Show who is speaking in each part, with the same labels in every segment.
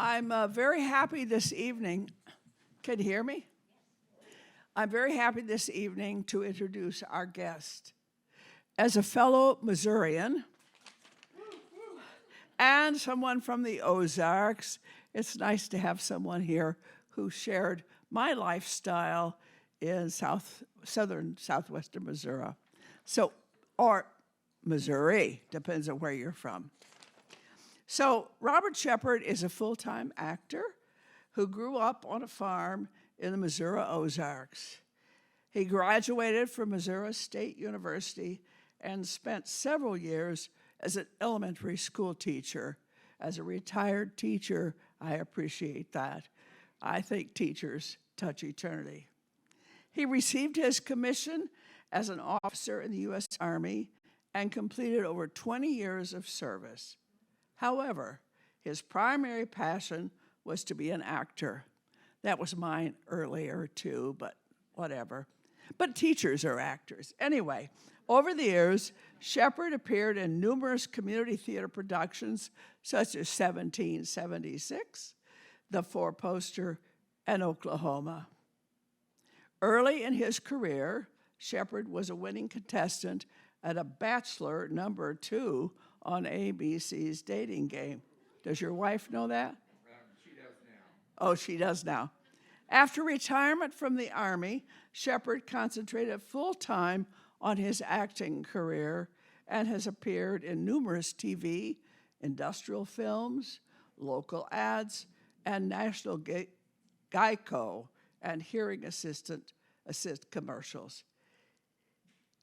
Speaker 1: I'm very happy this evening. Can you hear me? I'm very happy this evening to introduce our guest. As a fellow Missourian and someone from the Ozarks, it's nice to have someone here who shared my lifestyle in southwestern Missouri. Or Missouri, depends on where you're from. So Robert Shepard is a full-time actor who grew up on a farm in the Missouri Ozarks. He graduated from Missouri State University and spent several years as an elementary school teacher. As a retired teacher, I appreciate that. I think teachers touch eternity. He received his commission as an officer in the U.S. Army and completed over 20 years of service. However, his primary passion was to be an actor. That was mine earlier too, but whatever. But teachers are actors. Anyway, over the years, Shepard appeared in numerous community theater productions such as 1776, The Four Poster, and Oklahoma. Early in his career, Shepard was a winning contestant at a Bachelor #2 on ABC's Dating Game. Does your wife know that?
Speaker 2: She does now.
Speaker 1: Oh, she does now. After retirement from the Army, Shepard concentrated full-time on his acting career and has appeared in numerous TV, industrial films, local ads, and National Geico and hearing assist commercials.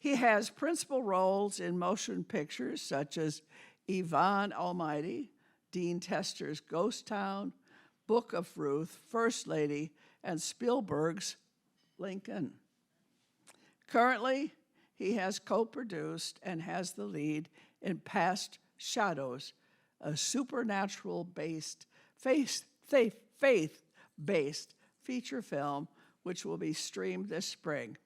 Speaker 1: He has principal roles in motion pictures such as Yvonne Almighty, Dean Tester's Ghost Town, Book of Ruth, First Lady, and Spielberg's Lincoln. Currently, he has co-produced and has the lead in Past Shadows, a supernatural-based, faith-based feature film which will be streamed this spring.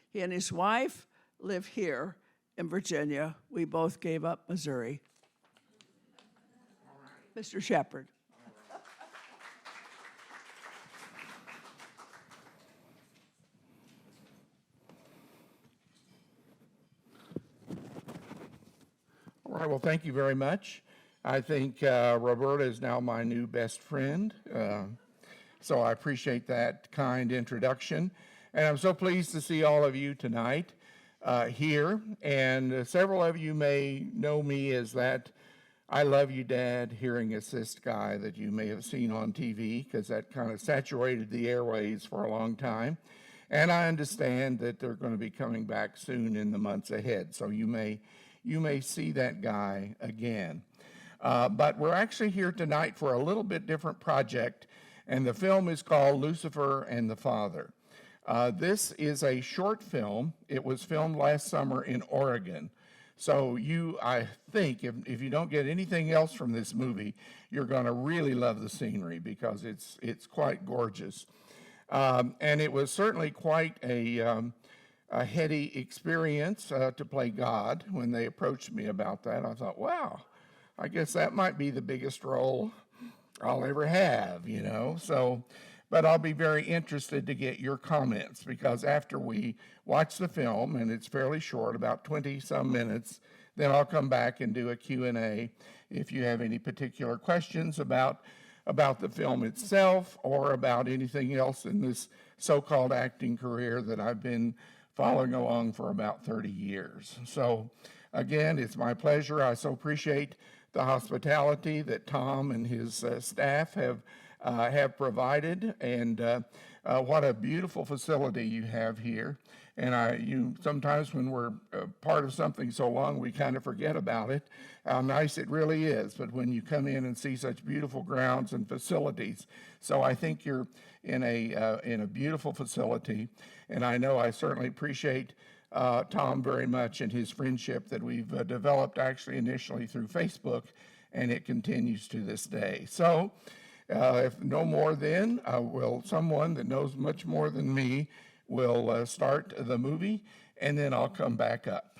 Speaker 1: He and his wife live here in Virginia. We both gave up Missouri. Mr. Shepard.
Speaker 2: All right, well, thank you very much. I think Roberta is now my new best friend, so I appreciate that kind introduction. And I'm so pleased to see all of you tonight here. And several of you may know me as that I Love You Dad hearing assist guy that you may have seen on TV, because that kind of saturated the airways for a long time. And I understand that they're going to be coming back soon in the months ahead, so you may see that guy again. But we're actually here tonight for a little bit different project, and the film is called Lucifer and the Father. This is a short film. It was filmed last summer in Oregon. So I think, if you don't get anything else from this movie, you're going to really love the scenery because it's quite gorgeous. And it was certainly quite a heady experience to play God. When they approached me about that, I thought, wow, I guess that might be the biggest role I'll ever have, you know. But I'll be very interested to get your comments, because after we watch the film, and it's fairly short, about 20-some minutes, then I'll come back and do a Q&A if you have any particular questions about the film itself or about anything else in this so-called acting career that I've been following along for about 30 years. So again, it's my pleasure. I so appreciate the hospitality that Tom and his staff have provided, and what a beautiful facility you have here. And sometimes when we're part of something so long, we kind of forget about it, how nice it really is. But when you come in and see such beautiful grounds and facilities, so I think you're in a beautiful facility. And I know I certainly appreciate Tom very much and his friendship that we've developed actually initially through Facebook, and it continues to this day. So if no more then, someone that knows much more than me will start the movie, and then I'll come back up.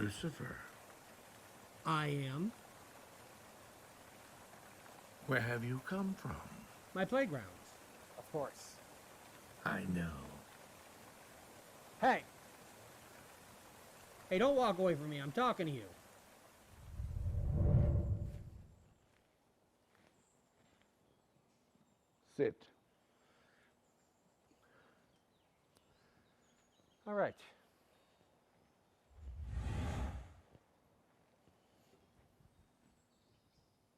Speaker 2: Lucifer.
Speaker 3: I am.
Speaker 2: Where have you come from?
Speaker 3: My playgrounds, of course.
Speaker 2: I know.
Speaker 3: Hey! Hey, don't walk away from me. I'm talking to you.
Speaker 2: Sit.
Speaker 3: All right.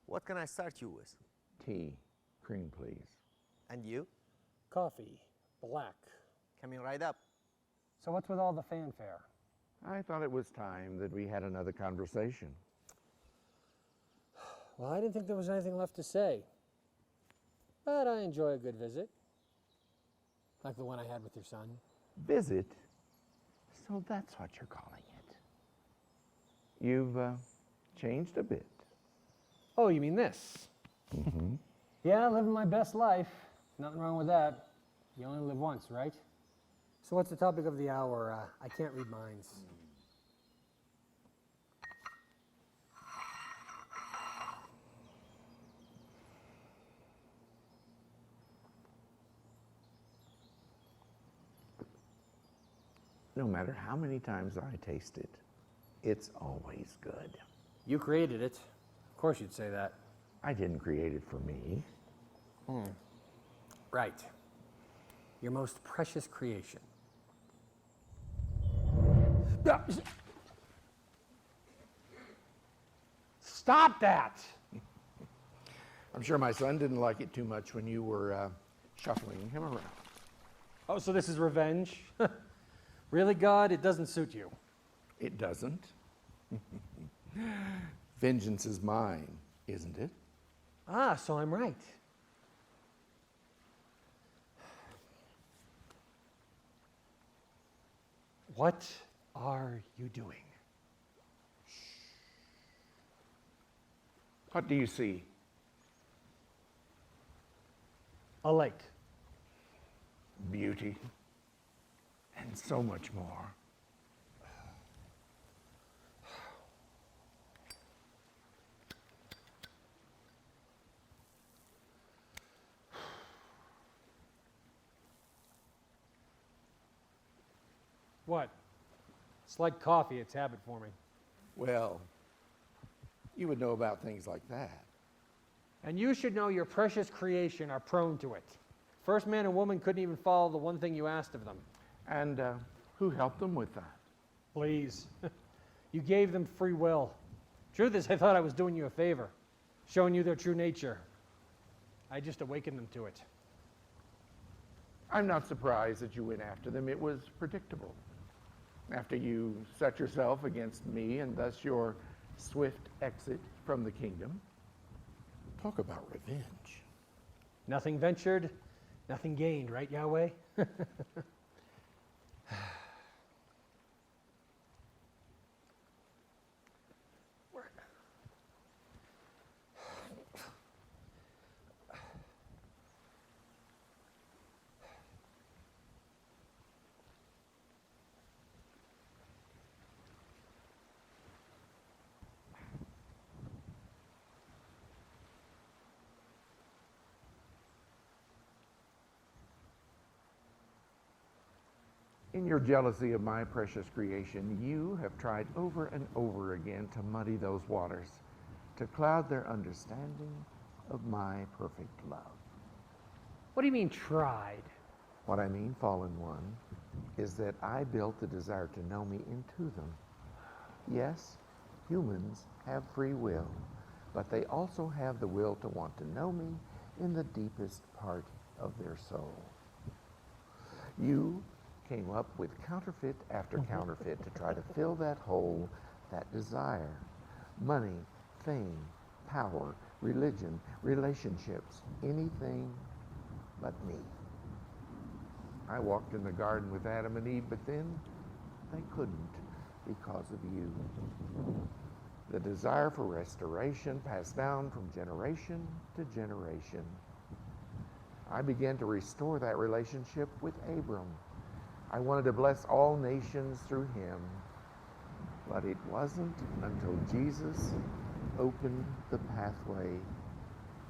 Speaker 4: What can I start you with?
Speaker 2: Tea. Cream, please.
Speaker 4: And you?
Speaker 3: Coffee. Black.
Speaker 4: Coming right up.
Speaker 3: So what's with all the fanfare?
Speaker 2: I thought it was time that we had another conversation.
Speaker 3: Well, I didn't think there was anything left to say. But I enjoy a good visit. Like the one I had with your son.
Speaker 2: Visit? So that's what you're calling it. You've changed a bit.
Speaker 3: Oh, you mean this?
Speaker 2: Mm-hmm.
Speaker 3: Yeah, living my best life. Nothing wrong with that. You only live once, right? So what's the topic of the hour? I can't read minds.
Speaker 2: No matter how many times I taste it, it's always good.
Speaker 3: You created it. Of course you'd say that.
Speaker 2: I didn't create it for me.
Speaker 3: Right. Your most precious creation. Stop that!
Speaker 2: I'm sure my son didn't like it too much when you were shuffling him around.
Speaker 3: Oh, so this is revenge? Really, God? It doesn't suit you.
Speaker 2: It doesn't. Vengeance is mine, isn't it?
Speaker 3: Ah, so I'm right. What are you doing?
Speaker 2: What do you see?
Speaker 3: A lake.
Speaker 2: Beauty. And so much more.
Speaker 3: What? It's like coffee, it's habit forming.
Speaker 2: Well, you would know about things like that.
Speaker 3: And you should know your precious creation are prone to it. First man and woman couldn't even follow the one thing you asked of them.
Speaker 2: And who helped them with that?
Speaker 3: Please. You gave them free will. Truth is, I thought I was doing you a favor, showing you their true nature. I just awakened them to it.
Speaker 2: I'm not surprised that you went after them. It was predictable. After you set yourself against me and thus your swift exit from the kingdom. Talk about revenge.
Speaker 3: Nothing ventured, nothing gained, right, Yahweh?
Speaker 2: In your jealousy of my precious creation, you have tried over and over again to muddy those waters, to cloud their understanding of my perfect love.
Speaker 3: What do you mean, tried?
Speaker 2: What I mean, fallen one, is that I built the desire to know me into them. Yes, humans have free will, but they also have the will to want to know me in the deepest part of their soul. You came up with counterfeit after counterfeit to try to fill that hole, that desire. Money, fame, power, religion, relationships, anything but me. I walked in the garden with Adam and Eve, but then they couldn't because of you. The desire for restoration passed down from generation to generation. I began to restore that relationship with Abram. I wanted to bless all nations through him. But it wasn't until Jesus opened the pathway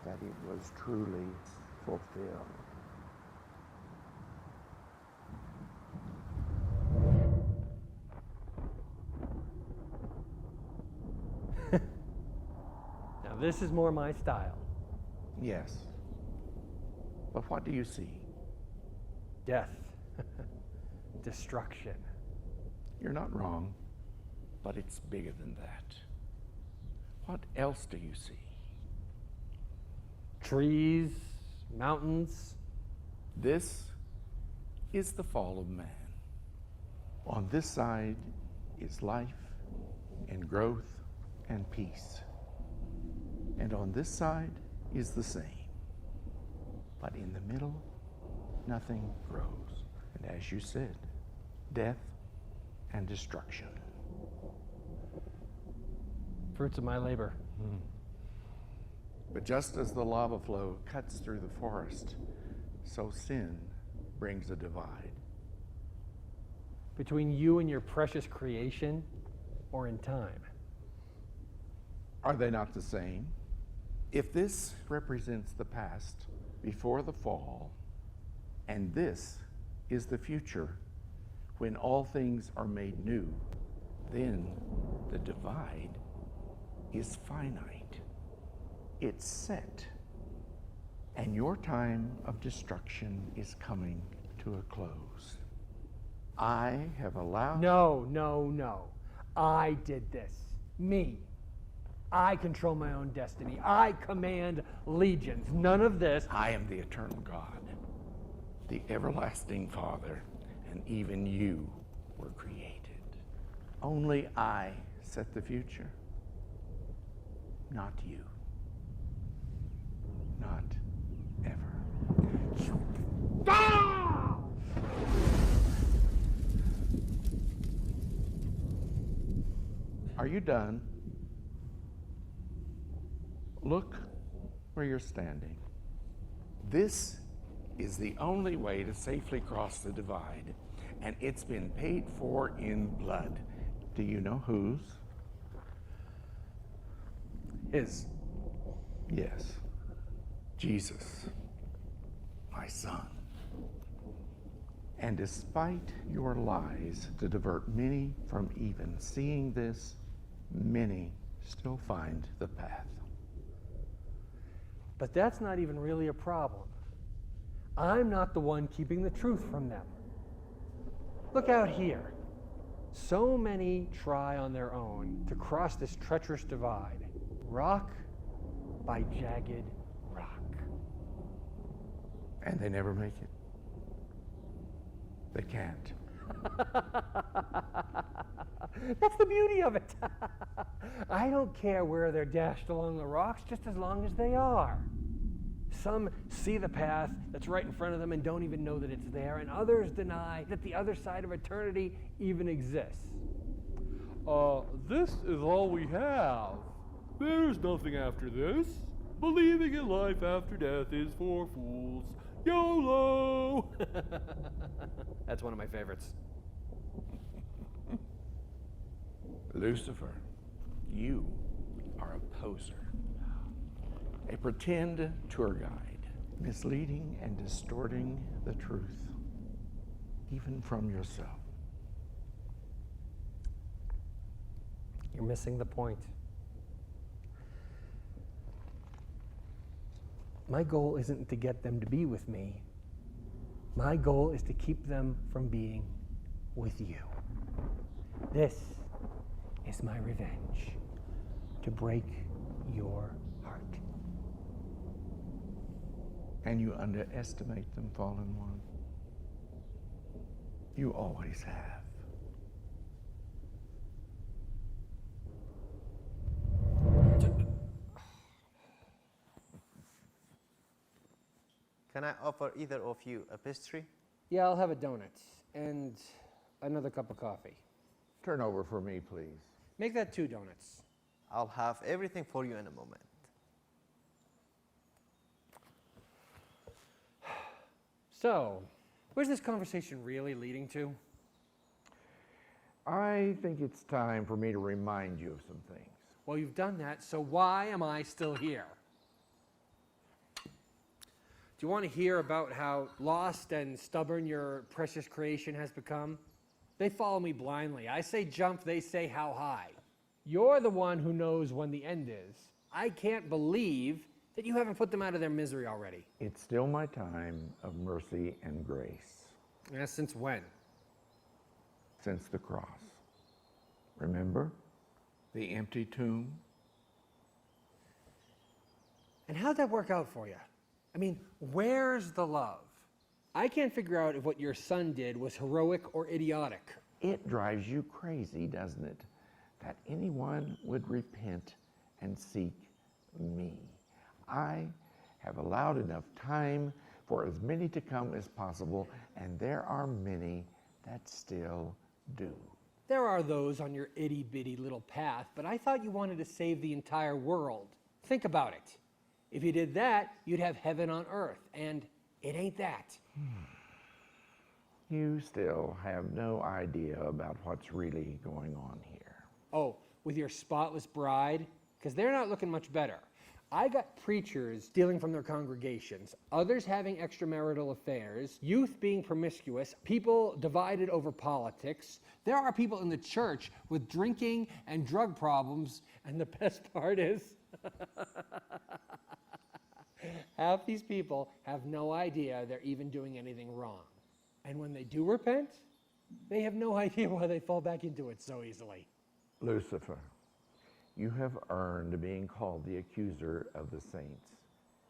Speaker 2: that it was truly fulfilled.
Speaker 3: Now, this is more my style.
Speaker 2: Yes. But what do you see?
Speaker 3: Death, destruction.
Speaker 2: You're not wrong, but it's bigger than that. What else do you see?
Speaker 3: Trees, mountains.
Speaker 2: This is the fall of man. On this side is life and growth and peace. And on this side is the same. But in the middle, nothing grows. And as you said, death and destruction.
Speaker 3: Fruits of my labor.
Speaker 2: But just as the lava flow cuts through the forest, so sin brings a divide.
Speaker 3: Between you and your precious creation, or in time?
Speaker 2: Are they not the same? If this represents the past before the fall, and this is the future when all things are made new, then the divide is finite. It's set. And your time of destruction is coming to a close. I have allowed...
Speaker 3: No, no, no. I did this. Me. I control my own destiny. I command legions. None of this.
Speaker 2: I am the eternal God, the everlasting Father, and even you were created. Only I set the future, not you. Not ever. Are you done? Look where you're standing. This is the only way to safely cross the divide, and it's been paid for in blood. Do you know whose?
Speaker 3: His.
Speaker 2: Yes, Jesus, my son. And despite your lies to divert many from even seeing this, many still find the path.
Speaker 3: But that's not even really a problem. I'm not the one keeping the truth from them. Look out here. So many try on their own to cross this treacherous divide, rock by jagged rock.
Speaker 2: And they never make it. They can't.
Speaker 3: That's the beauty of it. I don't care where they're dashed along the rocks, just as long as they are. Some see the path that's right in front of them and don't even know that it's there, and others deny that the other side of eternity even exists.
Speaker 5: This is all we have. There's nothing after this. Believing in life after death is for fools. YOLO!
Speaker 3: That's one of my favorites.
Speaker 2: Lucifer, you are a poser, a pretend tour guide, misleading and distorting the truth, even from yourself.
Speaker 3: You're missing the point. My goal isn't to get them to be with me. My goal is to keep them from being with you. This is my revenge, to break your heart.
Speaker 2: And you underestimate them, fallen one. You always have.
Speaker 4: Can I offer either of you a pastry?
Speaker 3: Yeah, I'll have a donut and another cup of coffee.
Speaker 2: Turn over for me, please.
Speaker 3: Make that 2 donuts.
Speaker 4: I'll have everything for you in a moment.
Speaker 3: So, where's this conversation really leading to?
Speaker 2: I think it's time for me to remind you of some things.
Speaker 3: Well, you've done that, so why am I still here? Do you want to hear about how lost and stubborn your precious creation has become? They follow me blindly. I say jump, they say how high. You're the one who knows when the end is. I can't believe that you haven't put them out of their misery already.
Speaker 2: It's still my time of mercy and grace.
Speaker 3: Since when?
Speaker 2: Since the cross. Remember? The empty tomb?
Speaker 3: And how'd that work out for you? I mean, where's the love? I can't figure out if what your son did was heroic or idiotic.
Speaker 2: It drives you crazy, doesn't it? That anyone would repent and seek me. I have allowed enough time for as many to come as possible, and there are many that still do.
Speaker 3: There are those on your itty-bitty little path, but I thought you wanted to save the entire world. Think about it. If you did that, you'd have heaven on earth, and it ain't that.
Speaker 2: You still have no idea about what's really going on here.
Speaker 3: Oh, with your spotless bride? Because they're not looking much better. I got preachers stealing from their congregations, others having extramarital affairs, youth being promiscuous, people divided over politics. There are people in the church with drinking and drug problems, and the best part is, half these people have no idea they're even doing anything wrong. And when they do repent, they have no idea why they fall back into it so easily.
Speaker 2: Lucifer, you have earned being called the accuser of the saints,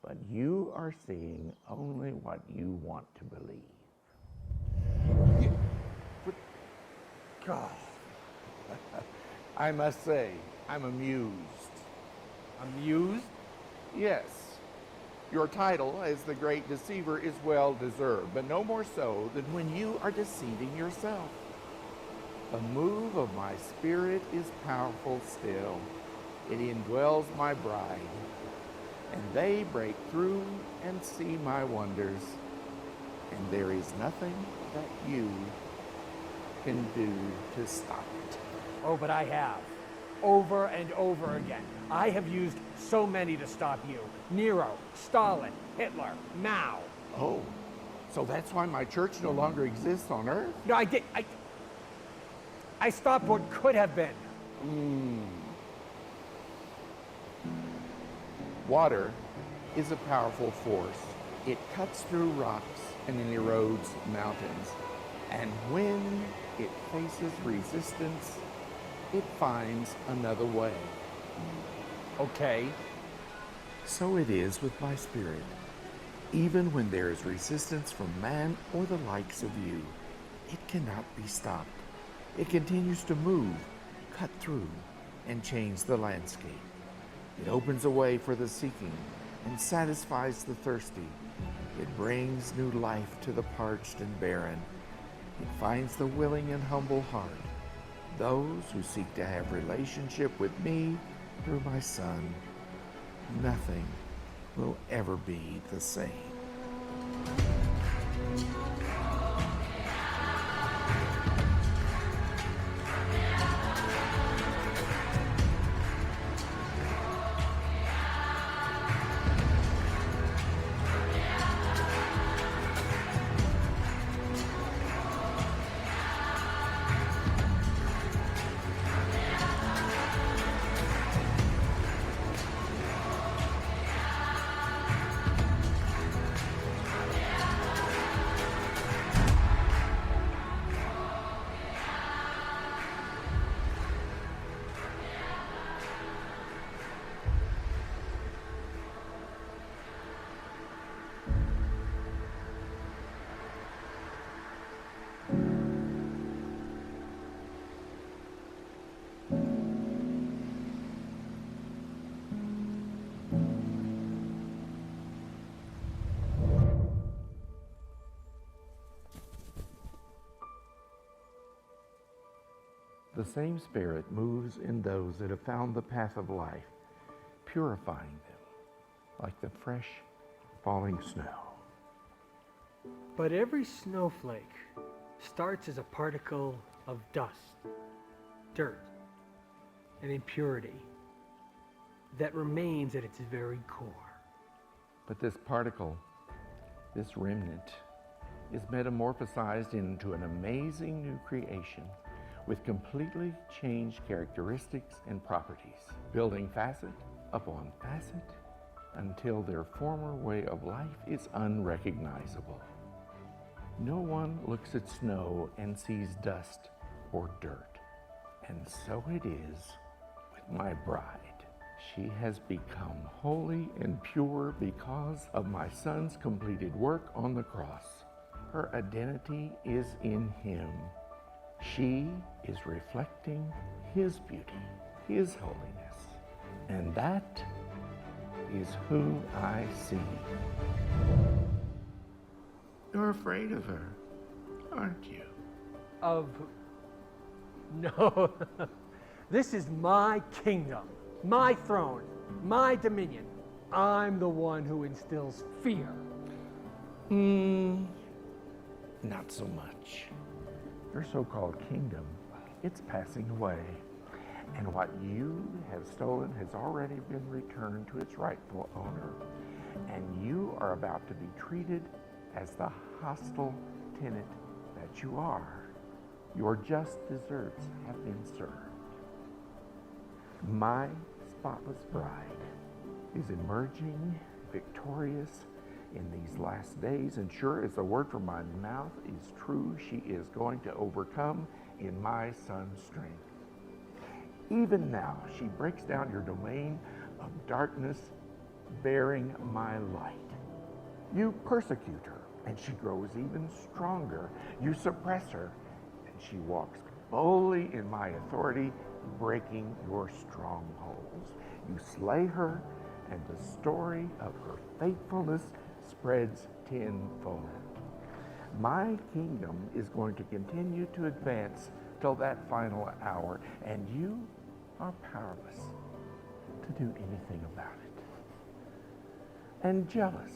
Speaker 2: but you are seeing only what you want to believe.
Speaker 3: God.
Speaker 2: I must say, I'm amused.
Speaker 3: Amused?
Speaker 2: Yes, your title as the great deceiver is well deserved, but no more so than when you are deceiving yourself. The move of my spirit is powerful still. It indwells my bride, and they break through and see my wonders, and there is nothing that you can do to stop it.
Speaker 3: Oh, but I have. Over and over again. I have used so many to stop you. Nero, Stalin, Hitler, Mao.
Speaker 2: Oh, so that's why my church no longer exists on earth?
Speaker 3: No, I stopped what could have been.
Speaker 2: Water is a powerful force. It cuts through rocks and it erodes mountains. And when it faces resistance, it finds another way.
Speaker 3: Okay.
Speaker 2: So it is with my spirit. Even when there is resistance from man or the likes of you, it cannot be stopped. It continues to move, cut through, and change the landscape. It opens a way for the seeking and satisfies the thirsty. It brings new life to the parched and barren. It finds the willing and humble heart, those who seek to have relationship with me through my Son. Nothing will ever be the same. The same Spirit moves in those that have found the path of life, purifying them like the fresh falling snow.
Speaker 3: But every snowflake starts as a particle of dust. dirt, and impurity that remains at its very core.
Speaker 2: But this particle, this remnant, is metamorphosized into an amazing new creation with completely changed characteristics and properties, building facet upon facet until their former way of life is unrecognizable. No one looks at snow and sees dust or dirt, and so it is with my bride. She has become holy and pure because of my Son's completed work on the cross. Her identity is in Him. She is reflecting His beauty, His holiness, and that is who I see. You're afraid of her, aren't you?
Speaker 3: No. This is my kingdom, my throne, my dominion. I'm the one who instills fear.
Speaker 2: Not so much. Your so-called kingdom, it's passing away. And what you have stolen has already been returned to its rightful owner. And you are about to be treated as the hostile tenant that you are. Your just deserts have been served. My spotless bride is emerging victorious in these last days, and sure as the word from my mouth is true, she is going to overcome in my Son's strength. Even now, she breaks down your domain of darkness, bearing my light. You persecute her, and she grows even stronger. You suppress her, and she walks boldly in my authority, breaking your strongholds. You slay her, and the story of her faithfulness spreads tenfold. My kingdom is going to continue to advance till that final hour, and you are powerless to do anything about it, and jealous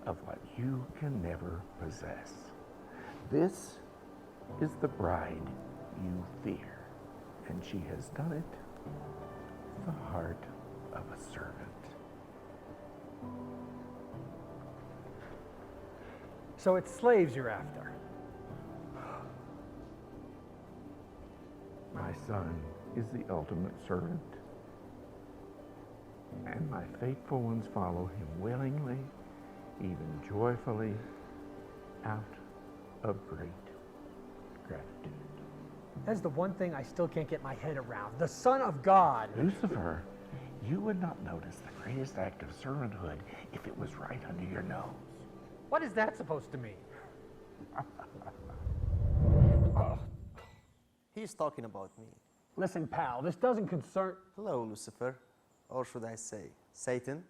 Speaker 2: of what you can never possess. This is the bride you fear, and she has done it with the heart of a servant.
Speaker 3: So it's slaves you're after.
Speaker 2: My Son is the ultimate servant, and my faithful ones follow him willingly, even joyfully, out of great gratitude.
Speaker 3: That's the one thing I still can't get my head around. The Son of God.
Speaker 2: Lucifer, you would not notice the greatest act of servanthood if it was right under your nose.
Speaker 3: What is that supposed to mean?
Speaker 4: He's talking about me.
Speaker 3: Listen, pal, this doesn't concern...
Speaker 4: Hello, Lucifer. Or should I say, Satan?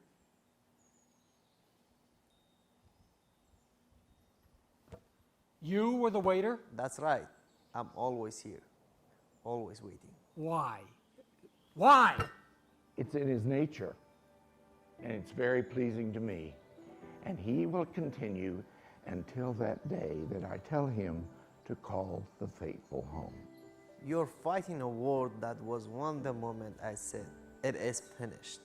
Speaker 3: You were the waiter?
Speaker 4: That's right. I'm always here. Always waiting.
Speaker 3: Why? Why?
Speaker 2: It's in his nature, and it's very pleasing to me. And he will continue until that day that I tell him to call the faithful home.
Speaker 4: You're fighting a war that was won the moment I said, it is finished.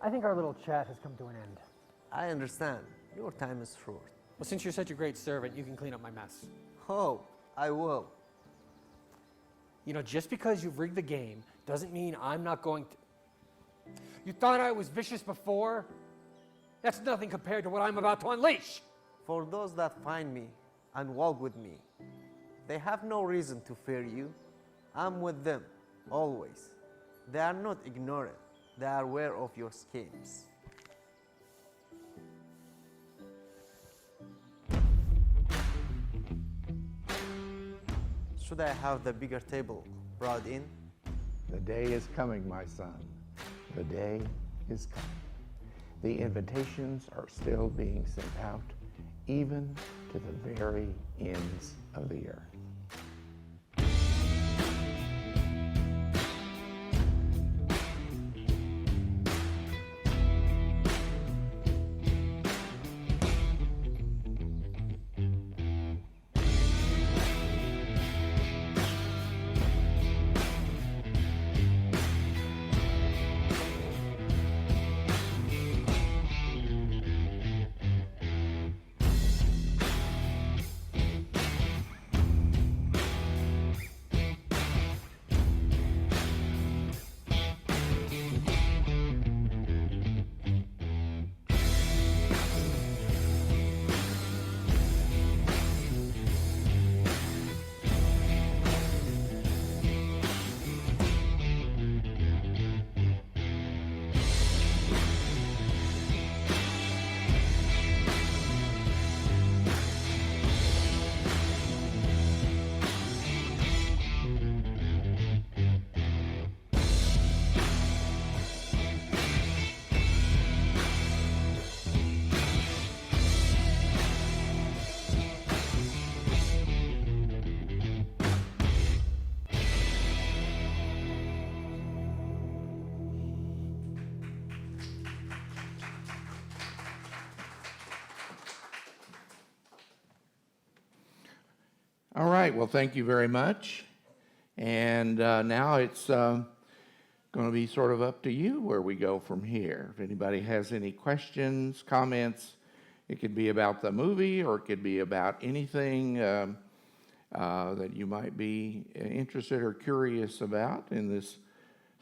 Speaker 3: I think our little chat has come to an end.
Speaker 4: I understand. Your time is short.
Speaker 3: Well, since you're such a great servant, you can clean up my mess.
Speaker 4: Oh, I will.
Speaker 3: You know, just because you've rigged the game doesn't mean I'm not going to... You thought I was vicious before? That's nothing compared to what I'm about to unleash.
Speaker 4: For those that find me and walk with me, they have no reason to fear you. I'm with them, always. They are not ignorant. They are aware of your schemes. Should I have the bigger table brought in?
Speaker 2: The day is coming, my son. The day is coming. The invitations are still being sent out, even to the very ends of the earth. All right, well, thank you very much. And now it's going to be sort of up to you where we go from here. If anybody has any questions, comments, it could be about the movie or it could be about anything that you might be interested or curious about in this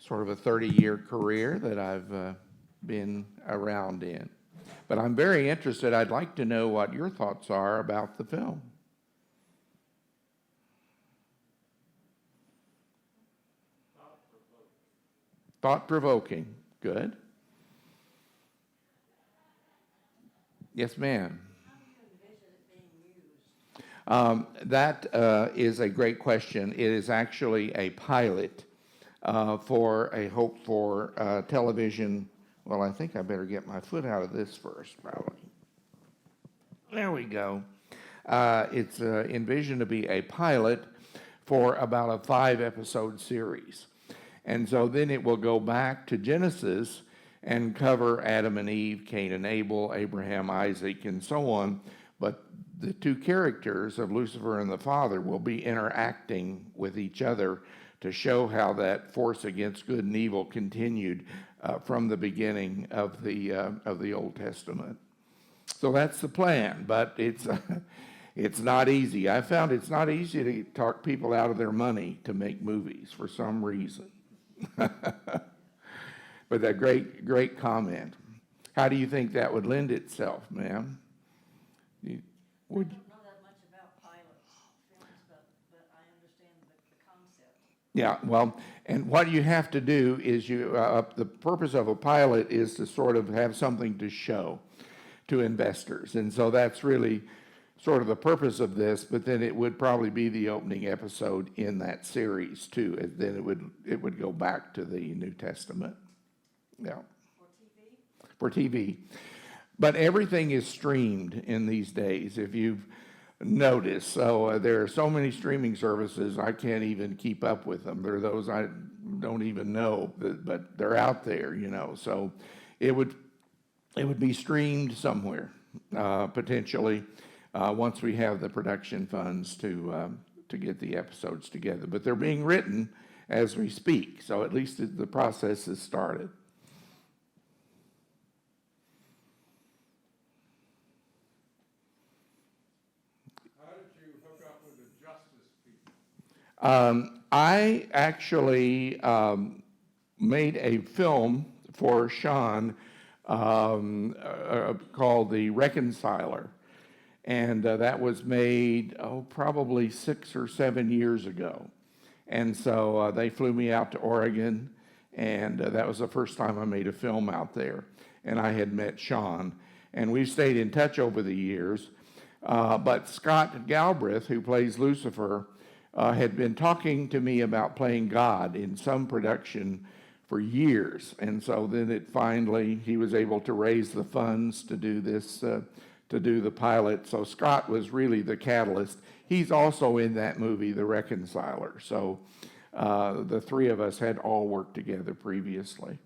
Speaker 2: sort of a 30-year career that I've been around in. But I'm very interested. I'd like to know what your thoughts are about the film. Thought-provoking. Good. Yes, ma'am. That is a great question. It is actually a pilot for a hope for television. Well, I think I better get my foot out of this first, probably. There we go. It's envisioned to be a pilot for about a 5-episode series. And so then it will go back to Genesis and cover Adam and Eve, Cain and Abel, Abraham, Isaac, and so on. But the two characters of Lucifer and the Father will be interacting with each other to show how that force against good and evil continued from the beginning of the Old Testament. So that's the plan, but it's not easy. I found it's not easy to talk people out of their money to make movies for some reason. But a great comment. How do you think that would lend itself, ma'am?
Speaker 6: I don't know that much about pilot films, but I understand the concept.
Speaker 2: Yeah, well, and what you have to do is the purpose of a pilot is to sort of have something to show to investors. And so that's really sort of the purpose of this, but then it would probably be the opening episode in that series too. And then it would go back to the New Testament. Yeah. For TV. But everything is streamed in these days, if you've noticed. So there are so many streaming services, I can't even keep up with them. There are those I don't even know, but they're out there, you know. So it would be streamed somewhere, potentially, once we have the production funds to get the episodes together. But they're being written as we speak, so at least the process has started. I actually made a film for Sean called The Reconciler. And that was made, probably 6 or 7 years ago. And so they flew me out to Oregon, and that was the first time I made a film out there. And I had met Sean. And we've stayed in touch over the years. But Scott Galbraith, who plays Lucifer, had been talking to me about playing God in some production for years. And so then he was able to raise the funds to do this, to do the pilot. So Scott was really the catalyst. He's also in that movie, The Reconciler. So the three of us had all worked together previously.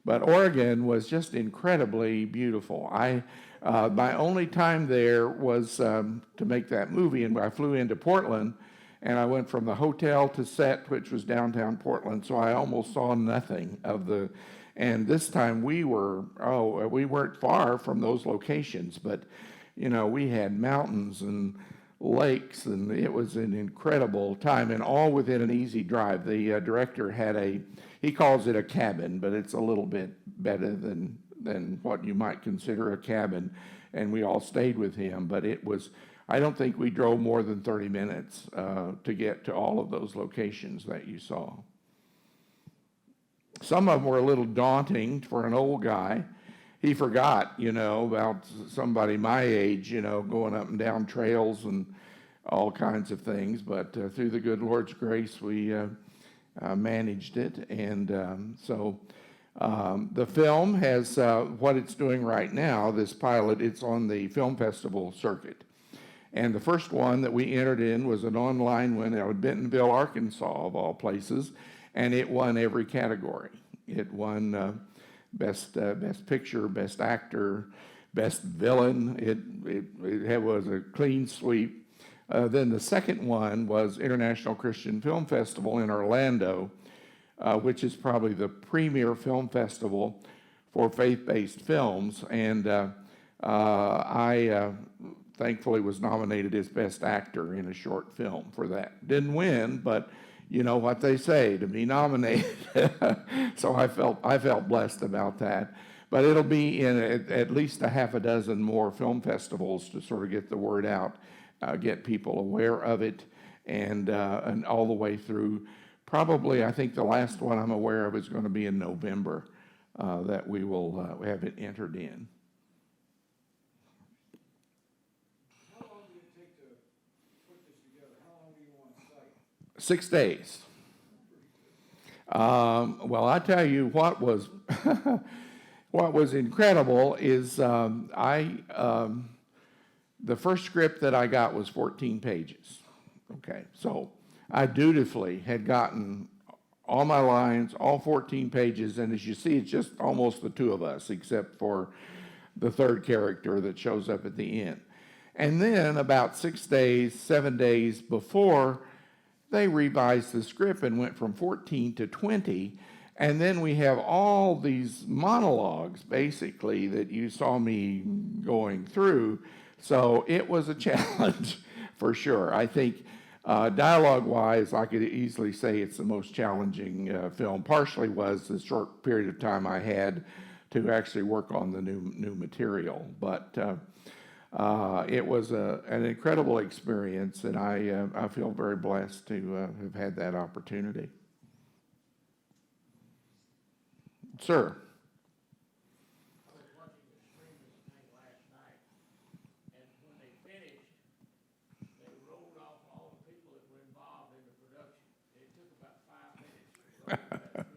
Speaker 2: But Oregon was just incredibly beautiful. My only time there was to make that movie, and I flew into Portland, and I went from the hotel to set, which was downtown Portland, so I almost saw nothing of the. And this time we weren't far from those locations, but we had mountains and lakes, and it was an incredible time, and all within an easy drive. The director had he calls it a cabin, but it's a little bit better than what you might consider a cabin, and we all stayed with him. But I don't think we drove more than 30 minutes to get to all of those locations that you saw. Some of them were a little daunting for an old guy. He forgot, about somebody my age, going up and down trails and all kinds of things. But through the good Lord's grace, we managed it. And so the film has what it's doing right now, this pilot, it's on the film festival circuit. And the first one that we entered in was an online one out of Bentonville, Arkansas, of all places, and it won every category. It won Best Picture, Best Actor, best villain. It was a clean sweep. Then the second one was International Christian Film Festival in Orlando, which is probably the premier film festival for faith-based films. And I thankfully was nominated as Best Actor in a short film for that. Didn't win, but you know what they say, to be nominated. So I felt blessed about that. But it'll be in at least a half a dozen more film festivals to sort of get the word out, get people aware of it, and all the way through. Probably, I think the last one I'm aware of is going to be in November that we will have it entered in.
Speaker 7: How long did it take to put this together? How long were you on site?
Speaker 2: 6 days. Well, I tell you what was what was incredible is the first script that I got was 14 pages. Okay, so I dutifully had gotten all my lines, all 14 pages, and as you see, it's just almost the two of us, except for the third character that shows up at the end. And then about 6 days, 7 days before, they revised the script and went from 14 to 20. And then we have all these monologues, basically, that you saw me going through. So it was a challenge for sure. I think dialogue-wise, I could easily say it's the most challenging film. Partially was the short period of time I had to actually work on the new material. But it was an incredible experience, and I feel very blessed to have had that opportunity. Sir.
Speaker 7: I was watching the streaming thing last night, and when they finished, they rolled off all the people that were involved in the production. It took about 5 minutes to roll that through there,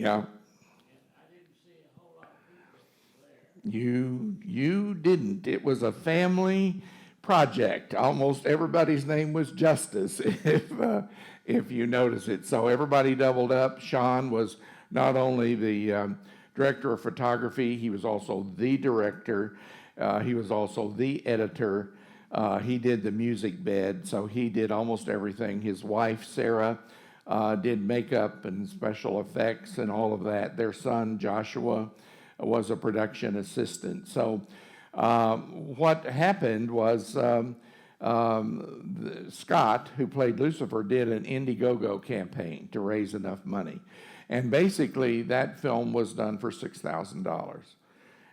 Speaker 2: Yeah.
Speaker 7: and I didn't see a whole lot of people there.
Speaker 2: You didn't. It was a family project. Almost everybody's name was Justice, if you notice it. So everybody doubled up. Sean was not only the director of photography, he was also the director. He was also the editor. He did the music bed, so he did almost everything. His wife, Sarah, did makeup and special effects and all of that. Their son, Joshua, was a production assistant. So what happened was Scott, who played Lucifer, did an Indiegogo campaign to raise enough money. And basically, that film was done for $6,000.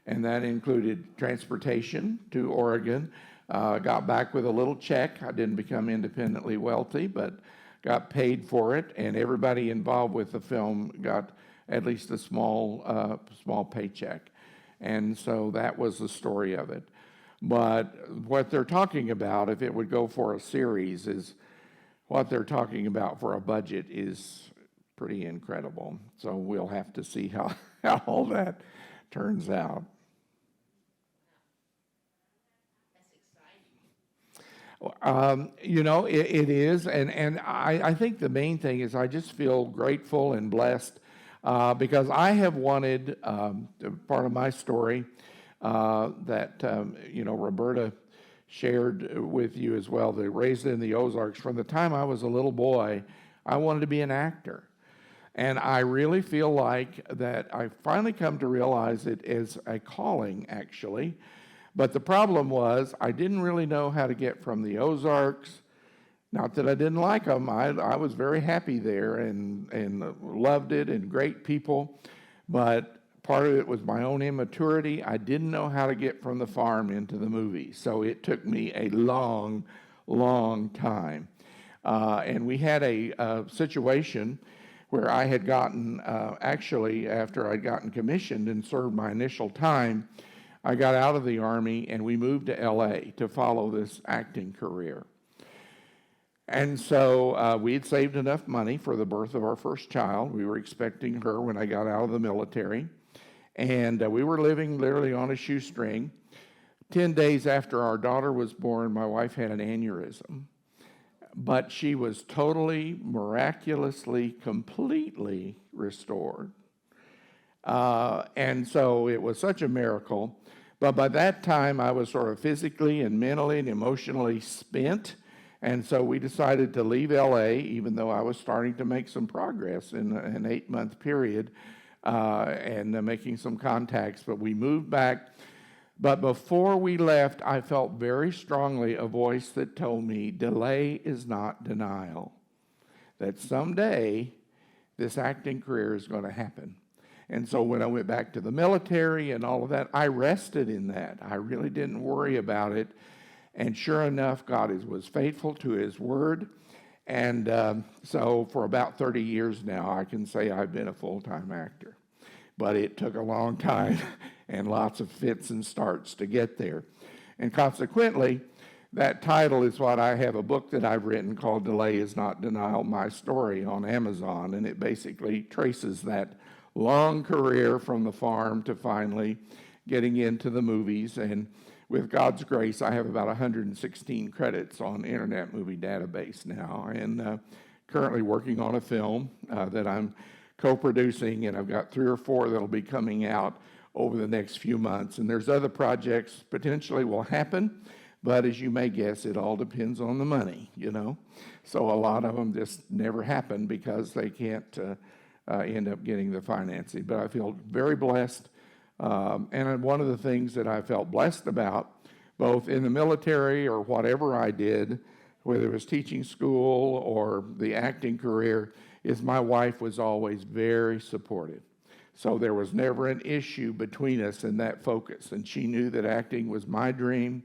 Speaker 2: And that included transportation to Oregon. Got back with a little check. I didn't become independently wealthy, but got paid for it. And everybody involved with the film got at least a small paycheck. And so that was the story of it. But what they're talking about, if it would go for a series, is what they're talking about for a budget is pretty incredible. So we'll have to see how all that turns out. You know, it is, and I think the main thing is I just feel grateful and blessed because I have wanted, part of my story that, you know, Roberta shared with you as well, the Raised in the Ozarks. From the time I was a little boy, I wanted to be an actor. And I really feel like that I finally come to realize it as a calling, actually. But the problem was I didn't really know how to get from the Ozarks. Not that I didn't like them. I was very happy there and loved it and great people. But part of it was my own immaturity. I didn't know how to get from the farm into the movies. So it took me a long, long time. And we had a situation where I had gotten, actually, after I'd gotten commissioned and served my initial time, I got out of the Army and we moved to LA to follow this acting career. And so we had saved enough money for the birth of our first child. We were expecting her when I got out of the military. And we were living literally on a shoestring. 10 days after our daughter was born, my wife had an aneurysm. But she was totally, miraculously, completely restored. And so it was such a miracle. But by that time, I was sort of physically and mentally and emotionally spent. And so we decided to leave LA, even though I was starting to make some progress in an 8-month period and making some contacts. But we moved back. But before we left, I felt very strongly a voice that told me, delay is not denial. That someday this acting career is going to happen. And so when I went back to the military and all of that, I rested in that. I really didn't worry about it. And sure enough, God was faithful to his word. And so for about 30 years now, I can say I've been a full-time actor. But it took a long time and lots of fits and starts to get there. And consequently, that title is what I have a book that I've written called Delay is Not Denial, My Story on Amazon. And it basically traces that long career from the farm to finally getting into the movies. And with God's grace, I have about 116 credits on Internet Movie Database now, and currently working on a film that I'm co-producing, and I've got 3 or 4 that'll be coming out over the next few months. And there's other projects potentially will happen, but as you may guess, it all depends on the money, you know. So a lot of them just never happen because they can't end up getting the financing. But I feel very blessed. And one of the things that I felt blessed about, both in the military or whatever I did, whether it was teaching school or the acting career, is my wife was always very supportive. So there was never an issue between us in that focus. And she knew that acting was my dream,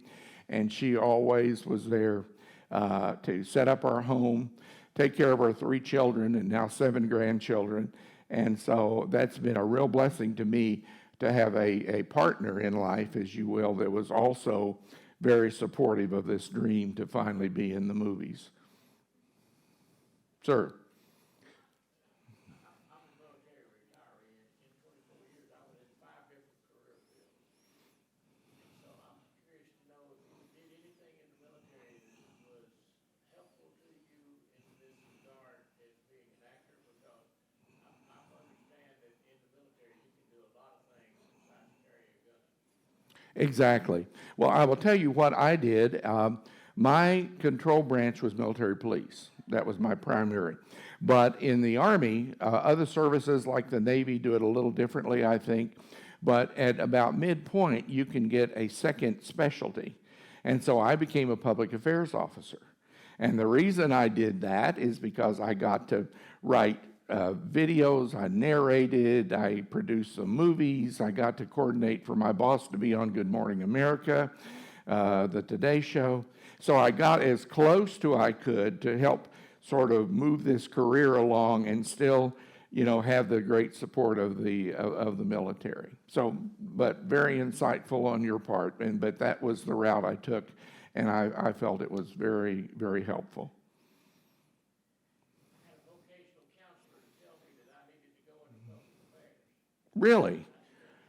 Speaker 2: and she always was there to set up our home, take care of our 3 children and now 7 grandchildren. And so that's been a real blessing to me to have a partner in life, as you will, that was also very supportive of this dream to finally be in the movies. Sir.
Speaker 7: I'm a military retiree. In 24 years, I was in 5 different career fields. And so I'm curious to know if you did anything in the military that was helpful to you in this regard as being an actor, because I understand that in the military you can do a lot of things besides carry a gun.
Speaker 2: Exactly. Well, I will tell you what I did. My control branch was military police. That was my primary. But in the Army, other services like the Navy do it a little differently, I think. But at about midpoint, you can get a second specialty. And so I became a public affairs officer. And the reason I did that is because I got to write videos, I narrated, I produced some movies, I got to coordinate for my boss to be on Good Morning America, the Today Show. So I got as close to I could to help sort of move this career along and still, you know, have the great support of the military. So, but very insightful on your part, but that was the route I took, and I felt it was very, very helpful.
Speaker 7: I had a vocational counselor to tell me that I needed to go into public affairs.
Speaker 2: Really?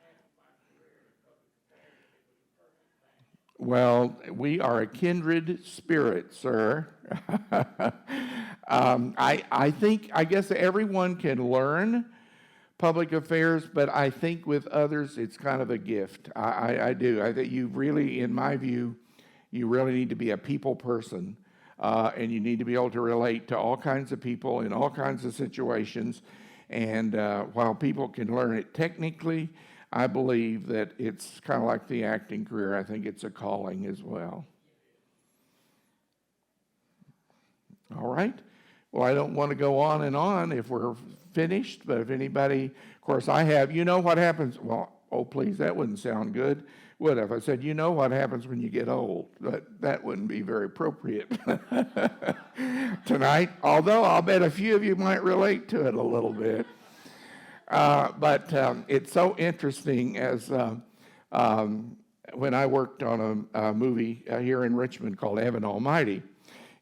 Speaker 7: Half of my career in public affairs, it was a perfect thing.
Speaker 2: Well, we are a kindred spirit, sir. I guess everyone can learn public affairs, but I think with others, it's kind of a gift. I do. I think you really, in my view, you really need to be a people person, and you need to be able to relate to all kinds of people in all kinds of situations. And while people can learn it technically, I believe that it's kind of like the acting career. I think it's a calling as well. All right. Well, I don't want to go on and on if we're finished, but if anybody, of course, I have, you know what happens? Well, oh, please, that wouldn't sound good, would have. I said, you know what happens when you get old, but that wouldn't be very appropriate tonight, although I'll bet a few of you might relate to it a little bit. But it's so interesting as when I worked on a movie here in Richmond called Evan Almighty,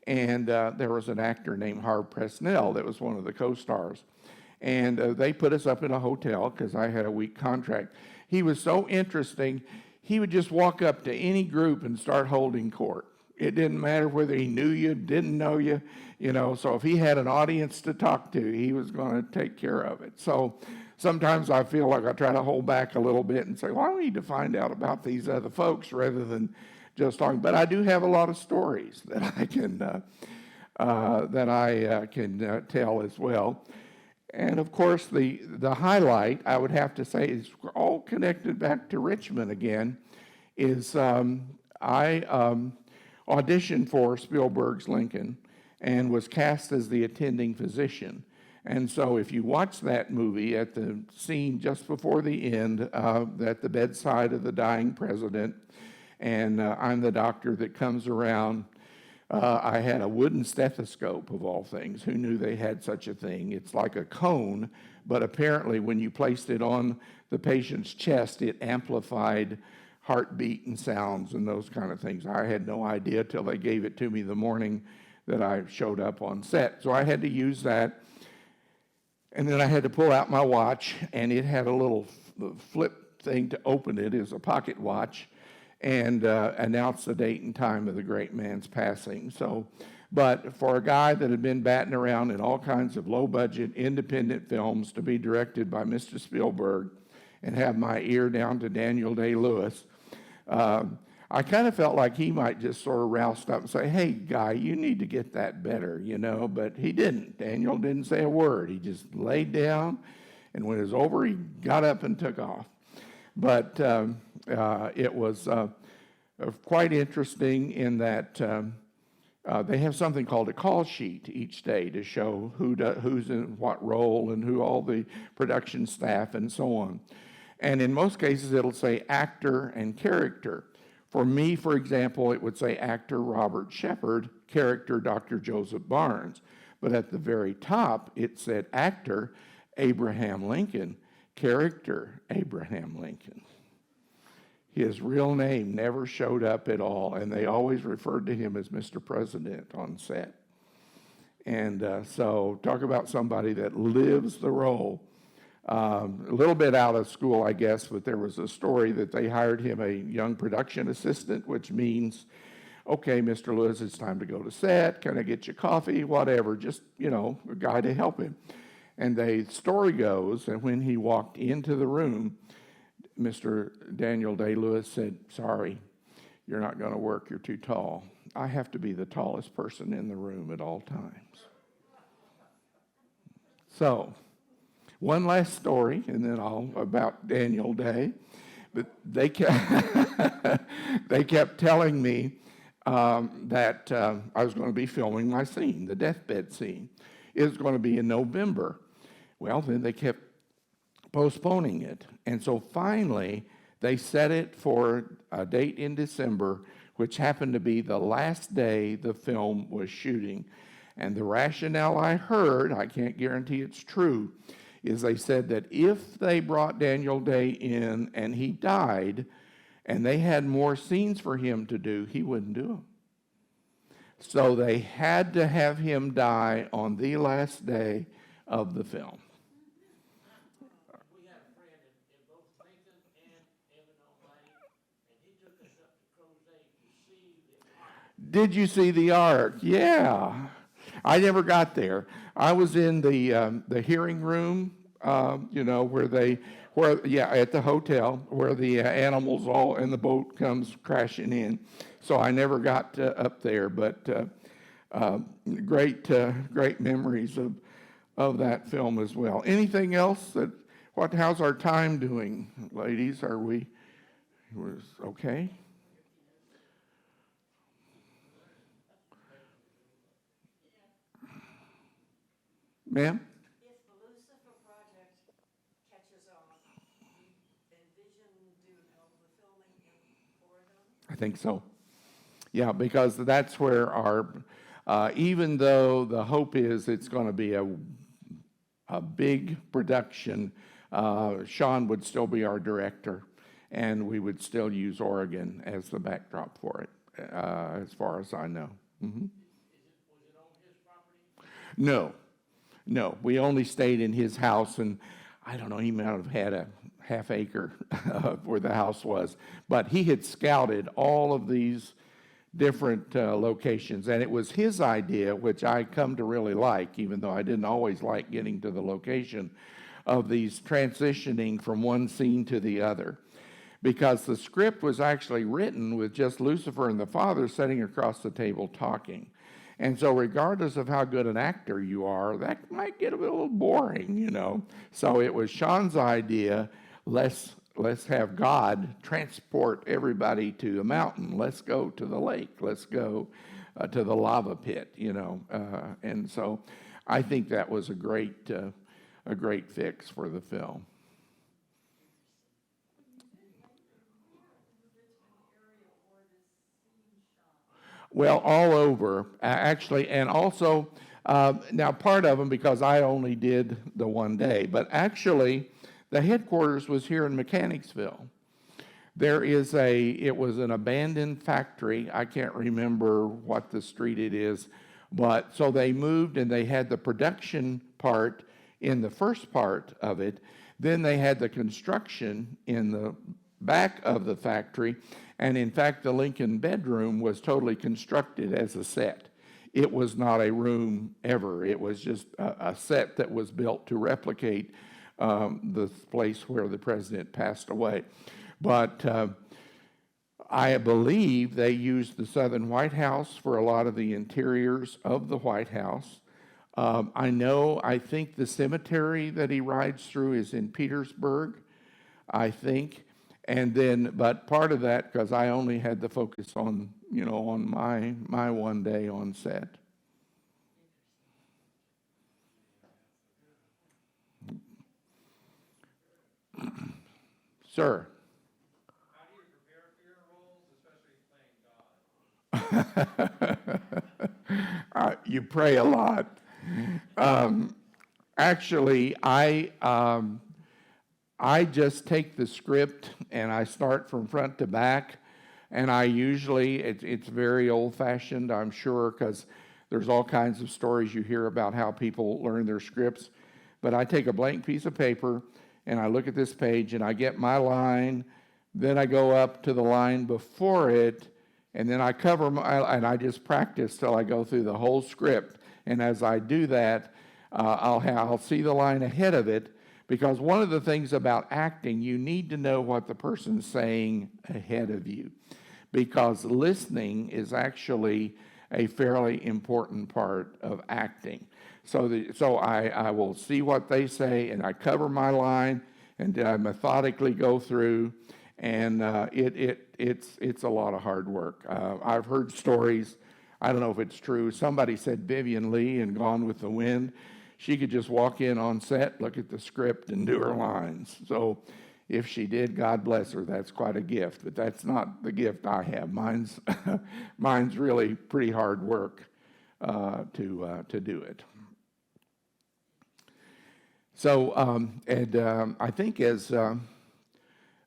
Speaker 2: and there was an actor named Harv Presnell that was one of the co-stars. And they put us up in a hotel because I had a week contract. He was so interesting, he would just walk up to any group and start holding court. It didn't matter whether he knew you, didn't know you, you know. So if he had an audience to talk to, he was going to take care of it. So sometimes I feel like I try to hold back a little bit and say, well, I need to find out about these other folks rather than just talking. But I do have a lot of stories that I can tell as well. And of course, the highlight, I would have to say, is all connected back to Richmond again, is I auditioned for Spielberg's Lincoln and was cast as the attending physician. And so if you watch that movie, at the scene just before the end, at the bedside of the dying president, and I'm the doctor that comes around, I had a wooden stethoscope, of all things. Who knew they had such a thing? It's like a cone, but apparently when you placed it on the patient's chest, it amplified heartbeat and sounds and those kind of things. I had no idea till they gave it to me the morning that I showed up on set. So I had to use that. And then I had to pull out my watch, and it had a little flip thing to open it as a pocket watch and announce the date and time of the great man's passing. So, but for a guy that had been batting around in all kinds of low-budget independent films to be directed by Mr. Spielberg and have my ear down to Daniel Day-Lewis, I kind of felt like he might just sort of roust up and say, hey, guy, you need to get that better, you know, but he didn't. Daniel didn't say a word. He just laid down, and when it was over, he got up and took off. But it was quite interesting in that they have something called a call sheet each day to show who's in what role and who all the production staff and so on. And in most cases, it'll say actor and character. For me, for example, it would say actor Robert Shepard, character Dr. Joseph Barnes. But at the very top, it said actor Abraham Lincoln, character Abraham Lincoln. His real name never showed up at all, and they always referred to him as Mr. President on set. And so talk about somebody that lives the role. A little bit out of school, I guess, but there was a story that they hired him a young production assistant, which means, okay, Mr. Lewis, it's time to go to set. Can I get you coffee? Whatever, just, you know, a guy to help him. And the story goes, and when he walked into the room, Mr. Daniel Day-Lewis said, sorry, you're not going to work. You're too tall. I have to be the tallest person in the room at all times. So, one last story, and then about Daniel Day. But they kept telling me that I was going to be filming my scene, the deathbed scene. It was going to be in November. Well, then they kept postponing it. And so finally, they set it for a date in December, which happened to be the last day the film was shooting. And the rationale I heard, I can't guarantee it's true, is they said that if they brought Daniel Day in and he died and they had more scenes for him to do, he wouldn't do them. So they had to have him die on the last day of the film.
Speaker 7: We had a friend in both Lincoln and Illinois, and he took us up to Crozet to see the ark.
Speaker 2: Did you see the ark? Yeah. I never got there. I was in the hearing room, you know, at the hotel where the animals all and the boat comes crashing in. So I never got up there, but great memories of that film as well. Anything else how's our time doing, ladies? Okay? Ma'am?
Speaker 6: If the Lucifer project catches on, do you envision doing all the filming in Oregon?
Speaker 2: I think so. Yeah, because that's where even though the hope is it's going to be a big production, Sean would still be our director, and we would still use Oregon as the backdrop for it, as far as I know. Mm-hmm.
Speaker 7: Was it on his property?
Speaker 2: No, we only stayed in his house, and I don't know, he might have had a half acre where the house was, but he had scouted all of these different locations, and it was his idea, which I come to really like, even though I didn't always like getting to the location, of these transitioning from one scene to the other. Because the script was actually written with just Lucifer and the Father sitting across the table talking. And so regardless of how good an actor you are, that might get a little boring, you know. So it was Sean's idea, let's have God transport everybody to a mountain. Let's go to the lake. Let's go to the lava pit, you know. And so I think that was a great fix for the film. Well, all over, actually, and also, now part of them, because I only did the one day, but actually, the headquarters was here in Mechanicsville. It was an abandoned factory. I can't remember what the street it is, but so they moved and they had the production part in the first part of it. Then they had the construction in the back of the factory. And in fact, the Lincoln bedroom was totally constructed as a set. It was not a room ever. It was just a set that was built to replicate the place where the president passed away. But I believe they used the Southern White House for a lot of the interiors of the White House. I think the cemetery that he rides through is in Petersburg, I think. And then, but part of that, because I only had the focus on, on my one day on set. Sir.
Speaker 8: How do you prepare for your roles, especially playing God?
Speaker 2: You pray a lot. Actually, I just take the script and I start from front to back, and I usually, it's very old-fashioned, I'm sure, because there's all kinds of stories you hear about how people learn their scripts, but I take a blank piece of paper and I look at this page and I get my line, then I go up to the line before it, and then I cover and I just practice till I go through the whole script, and as I do that, I'll see the line ahead of it. Because one of the things about acting, you need to know what the person's saying ahead of you. Because listening is actually a fairly important part of acting. So I will see what they say, and I cover my line, and I methodically go through, and it's a lot of hard work. I've heard stories, I don't know if it's true, somebody said Vivian Lee in Gone with the Wind, she could just walk in on set, look at the script, and do her lines. So if she did, God bless her. That's quite a gift, but that's not the gift I have. Mine's really pretty hard work to do it. So, I think as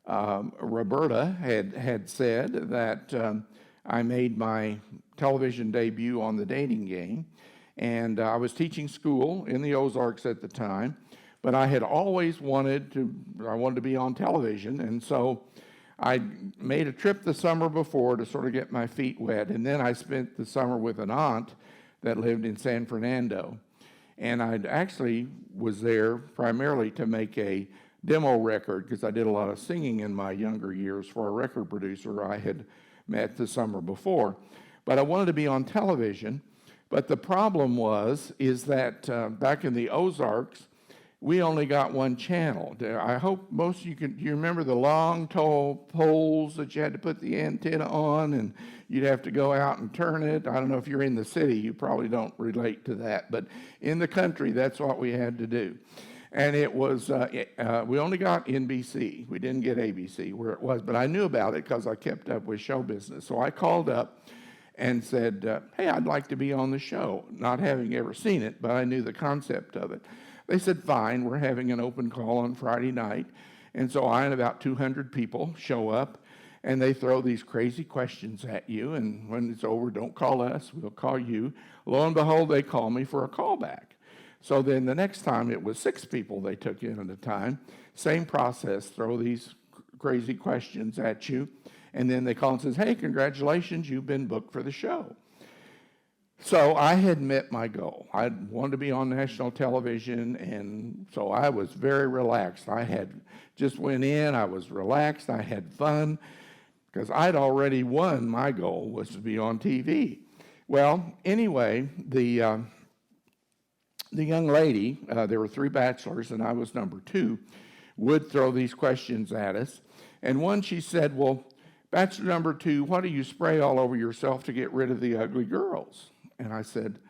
Speaker 2: Roberta had said that I made my television debut on The Dating Game. And I was teaching school in the Ozarks at the time, but I had always wanted to be on television, and so I made a trip the summer before to sort of get my feet wet, and then I spent the summer with an aunt that lived in San Fernando, and I actually was there primarily to make a demo record, because I did a lot of singing in my younger years for a record producer I had met the summer before, but I wanted to be on television. But the problem is that back in the Ozarks, we only got one channel. I hope most of you you remember the long, tall poles that you had to put the antenna on, and you'd have to go out and turn it. I don't know if you're in the city, you probably don't relate to that, but in the country, that's what we had to do. And it was, we only got NBC. We didn't get ABC where it was, but I knew about it because I kept up with show business. So I called up and said, hey, I'd like to be on the show, not having ever seen it, but I knew the concept of it. They said, fine, we're having an open call on Friday night. And so I and about 200 people show up, and they throw these crazy questions at you, and when it's over, don't call us, we'll call you. Lo and behold, they call me for a callback. So then the next time, it was 6 people they took in at a time. Same process, throw these crazy questions at you. And then they call and says, hey, congratulations, you've been booked for the show. So I had met my goal. I wanted to be on national television, and so I was very relaxed. I had just went in, I was relaxed, I had fun, because I'd already won. My goal was to be on TV. Well, anyway, the young lady, there were 3 bachelors, and I was number 2, would throw these questions at us. And one, she said, well, bachelor number 2, why do you spray all over yourself to get rid of the ugly girls? And I said,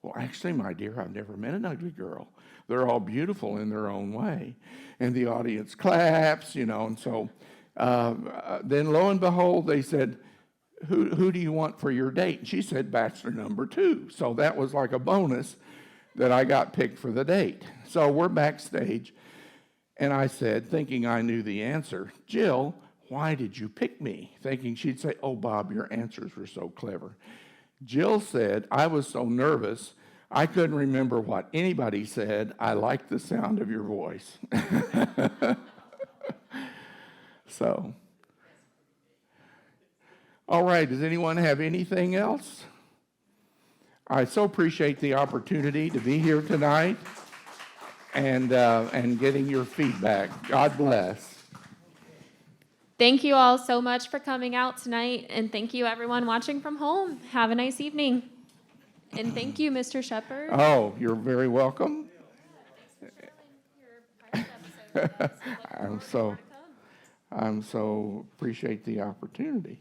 Speaker 2: well, actually, my dear, I've never met an ugly girl. They're all beautiful in their own way. And the audience claps, and so then lo and behold, they said, who do you want for your date? And she said, bachelor number 2. So that was like a bonus that I got picked for the date. So we're backstage, and I said, thinking I knew the answer, Jill, why did you pick me? Thinking she'd say, oh, Bob, your answers were so clever. Jill said, I was so nervous, I couldn't remember what anybody said. I liked the sound of your voice. So, all right, does anyone have anything else? I so appreciate the opportunity to be here tonight and getting your feedback. God bless.
Speaker 9: Thank you all so much for coming out tonight, and thank you everyone watching from home. Have a nice evening. And thank you, Mr. Shepard.
Speaker 2: Oh, you're very welcome. I'm so appreciate the opportunity.